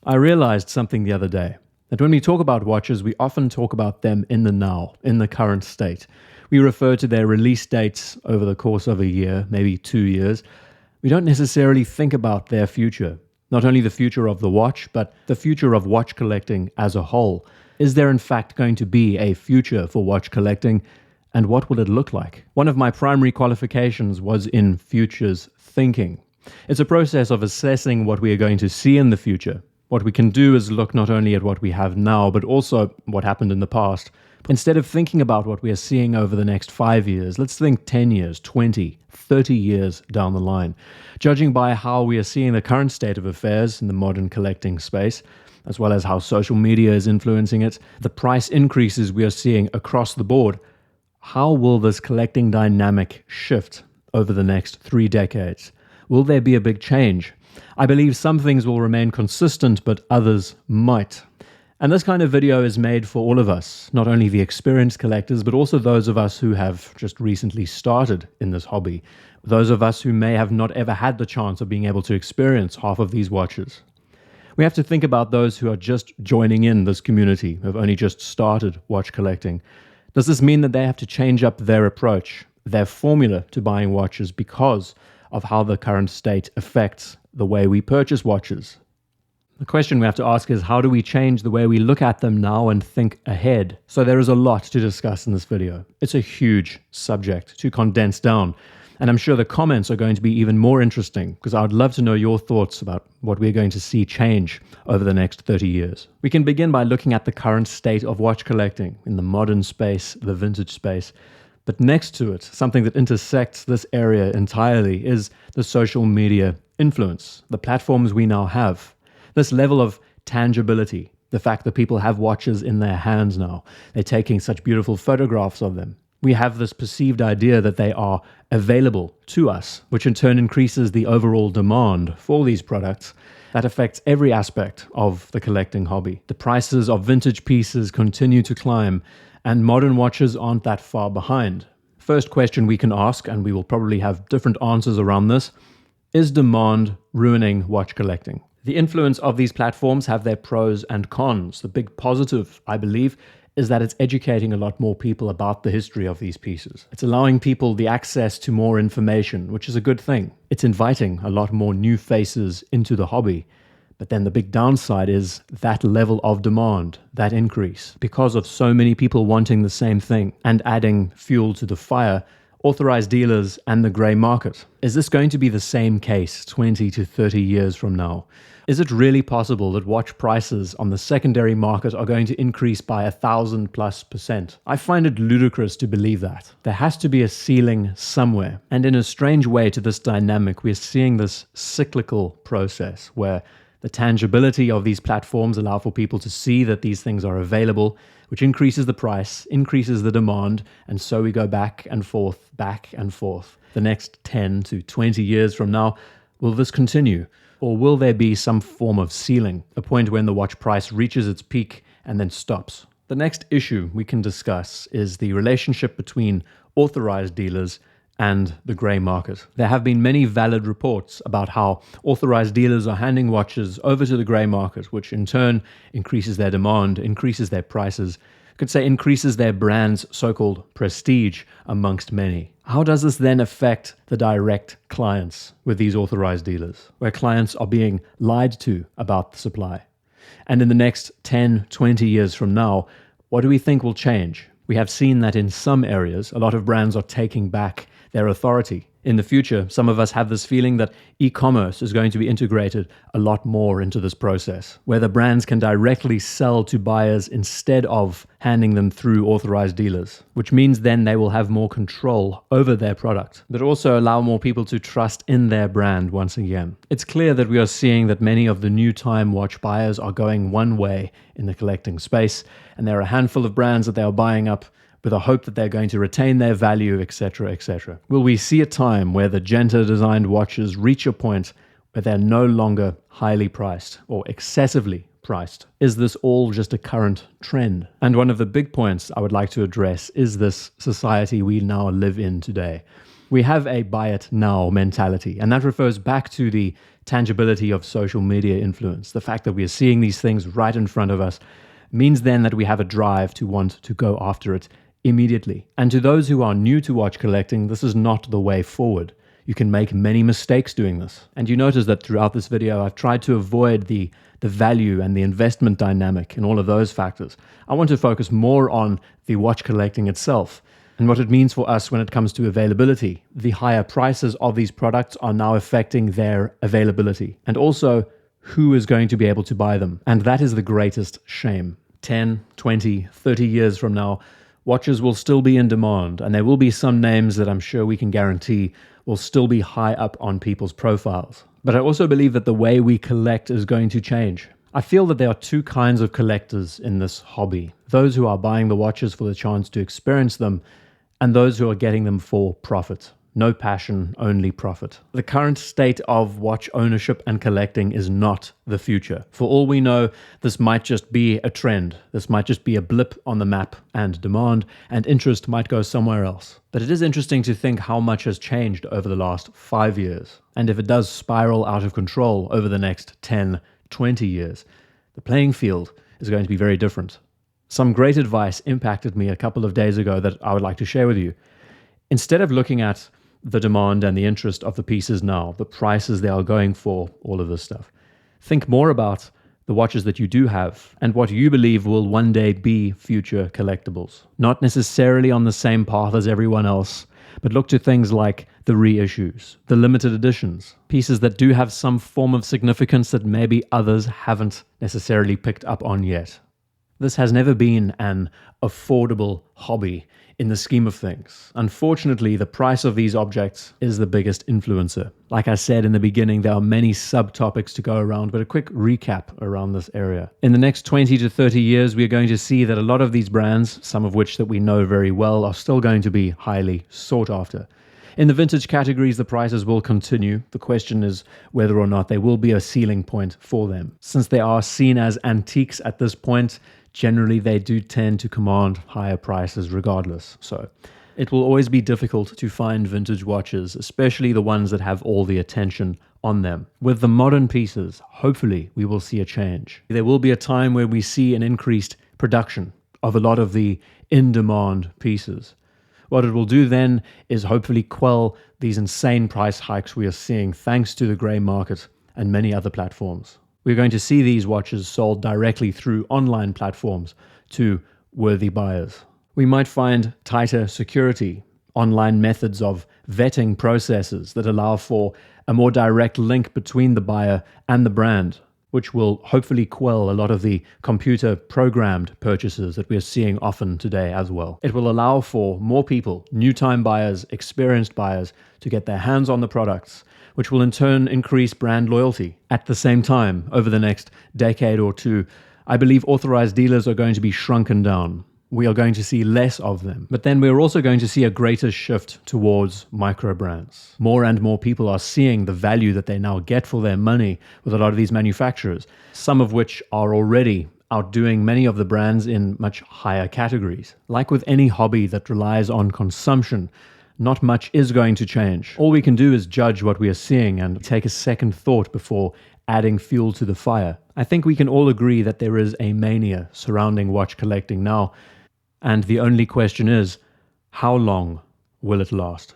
I realized something the other day, that when we talk about watches, we often talk about them in the now, in the current state. We refer to their release dates over the course of a year, maybe 2 years. We don't necessarily think about their future. Not only the future of the watch, but the future of watch collecting as a whole. Is there in fact going to be a future for watch collecting? And what will it look like? One of my primary qualifications was in futures thinking. It's a process of assessing what we are going to see in the future. What we can do is look not only at what we have now, but also what happened in the past. Instead of thinking about what we are seeing over the next 5 years, let's think 10 years, 20, 30 years down the line. Judging by how we are seeing the current state of affairs in the modern collecting space, as well as how social media is influencing it, the price increases we are seeing across the board, how will this collecting dynamic shift over the next 3 decades? Will there be a big change? I believe some things will remain consistent, but others might. And this kind of video is made for all of us, not only the experienced collectors, but also those of us who have just recently started in this hobby. Those of us who may have not ever had the chance of being able to experience half of these watches. We have to think about those who are just joining in this community, who have only just started watch collecting. Does this mean that they have to change up their approach, their formula to buying watches because of how the current state affects the way we purchase watches? The question we have to ask is, how do we change the way we look at them now and think ahead? So there is a lot to discuss in this video. It's a huge subject to condense down. And I'm sure the comments are going to be even more interesting, because I would love to know your thoughts about what we're going to see change over the next 30 years. We can begin by looking at the current state of watch collecting in the modern space, the vintage space. But next to it, something that intersects this area entirely is the social media influence, the platforms we now have. This level of tangibility, the fact that people have watches in their hands now, they're taking such beautiful photographs of them. We have this perceived idea that they are available to us, which in turn increases the overall demand for these products. That affects every aspect of the collecting hobby. The prices of vintage pieces continue to climb, and modern watches aren't that far behind. First question we can ask, and we will probably have different answers around this, is demand ruining watch collecting? The influence of these platforms have their pros and cons. The big positive, I believe, is that it's educating a lot more people about the history of these pieces. It's allowing people the access to more information, which is a good thing. It's inviting a lot more new faces into the hobby. But then the big downside is that level of demand, that increase. Because of so many people wanting the same thing and adding fuel to the fire, authorized dealers and the grey market. Is this going to be the same case 20 to 30 years from now? Is it really possible that watch prices on the secondary market are going to increase by 1,000+%? I find it ludicrous to believe that. There has to be a ceiling somewhere. And in a strange way to this dynamic, we're seeing this cyclical process where the tangibility of these platforms allow for people to see that these things are available, which increases the price, increases the demand, and so we go back and forth, back and forth. The next 10 to 20 years from now, will this continue? Or will there be some form of ceiling, a point when the watch price reaches its peak and then stops? The next issue we can discuss is the relationship between authorized dealers and the grey market. There have been many valid reports about how authorized dealers are handing watches over to the grey market, which in turn increases their demand, increases their prices, could say increases their brand's so-called prestige amongst many. How does this then affect the direct clients with these authorized dealers, where clients are being lied to about the supply? And in the next 10, 20 years from now, what do we think will change? We have seen that in some areas, a lot of brands are taking back their authority. In the future, some of us have this feeling that e-commerce is going to be integrated a lot more into this process, where the brands can directly sell to buyers instead of handing them through authorized dealers, which means then they will have more control over their product, but also allow more people to trust in their brand once again. It's clear that we are seeing that many of the new time watch buyers are going one way in the collecting space, and there are a handful of brands that they are buying up with a hope that they're going to retain their value, etc., etc. Will we see a time where the Genta-designed watches reach a point where they're no longer highly priced or excessively priced? Is this all just a current trend? And one of the big points I would like to address is this society we now live in today. We have a buy it now mentality, and that refers back to the tangibility of social media influence. The fact that we are seeing these things right in front of us means then that we have a drive to want to go after it immediately. And to those who are new to watch collecting, this is not the way forward. You can make many mistakes doing this. And you notice that throughout this video, I've tried to avoid the value and the investment dynamic and all of those factors. I want to focus more on the watch collecting itself and what it means for us when it comes to availability. The higher prices of these products are now affecting their availability, and also who is going to be able to buy them. And that is the greatest shame. 10, 20, 30 years from now, watches will still be in demand, and there will be some names that I'm sure we can guarantee will still be high up on people's profiles. But I also believe that the way we collect is going to change. I feel that there are two kinds of collectors in this hobby. Those who are buying the watches for the chance to experience them, and those who are getting them for profit. No passion, only profit. The current state of watch ownership and collecting is not the future. For all we know, this might just be a trend. This might just be a blip on the map, and demand and interest might go somewhere else. But it is interesting to think how much has changed over the last 5 years. And if it does spiral out of control over the next 10, 20 years, the playing field is going to be very different. Some great advice impacted me a couple of days ago that I would like to share with you. Instead of looking at the demand and the interest of the pieces now, the prices they are going for, all of this stuff, think more about the watches that you do have and what you believe will one day be future collectibles. Not necessarily on the same path as everyone else, but look to things like the reissues, the limited editions, pieces that do have some form of significance that maybe others haven't necessarily picked up on yet. This has never been an affordable hobby in the scheme of things. Unfortunately, the price of these objects is the biggest influencer. Like I said in the beginning, there are many subtopics to go around, but a quick recap around this area. In the next 20 to 30 years, we are going to see that a lot of these brands, some of which that we know very well, are still going to be highly sought after. In the vintage categories, the prices will continue. The question is whether or not there will be a ceiling point for them. Since they are seen as antiques at this point, generally they do tend to command higher prices regardless. So it will always be difficult to find vintage watches, especially the ones that have all the attention on them. With the modern pieces, hopefully we will see a change. There will be a time where we see an increased production of a lot of the in-demand pieces. What it will do then is hopefully quell these insane price hikes we are seeing thanks to the grey market and many other platforms. We're going to see these watches sold directly through online platforms to worthy buyers. We might find tighter security, online methods of vetting processes that allow for a more direct link between the buyer and the brand, which will hopefully quell a lot of the computer-programmed purchases that we are seeing often today as well. It will allow for more people, new-time buyers, experienced buyers, to get their hands on the products, which will in turn increase brand loyalty. At the same time, over the next decade or two, I believe authorized dealers are going to be shrunken down. We are going to see less of them. But then we're also going to see a greater shift towards micro brands. More and more people are seeing the value that they now get for their money with a lot of these manufacturers, some of which are already outdoing many of the brands in much higher categories. Like with any hobby that relies on consumption, not much is going to change. All we can do is judge what we are seeing and take a second thought before adding fuel to the fire. I think we can all agree that there is a mania surrounding watch collecting now, and the only question is, how long will it last?